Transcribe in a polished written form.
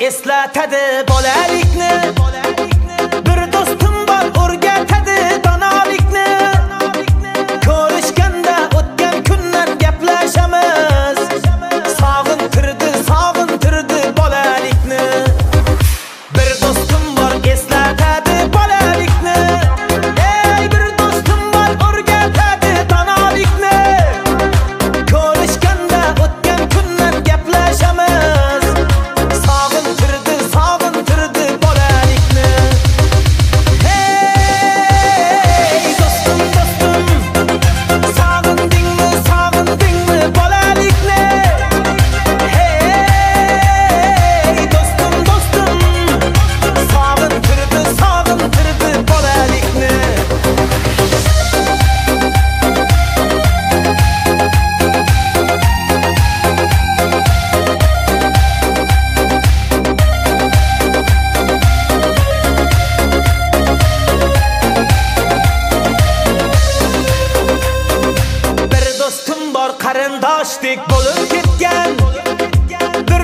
eslatadi bolalikni. Bir do'stim bor o'rgatadi donolikni. Ko'rishganda o'tgan kunlar gaplashamiz. Sog'intirdi bolalikni. Bir do'stim bor eslatadi bolalikni. Ey bir do'stim bor o'rgatadi donolikni. Ko'rishganda o'tgan kunlar gaplashamiz. Sog'intirdi bolalikni. Hey do'stim, sog'indingmi bolalikni? Hey do'stim, sog'intirdi bolalikni. Bir do'stim bor qarindoshdek bo'lib ketgan. Bir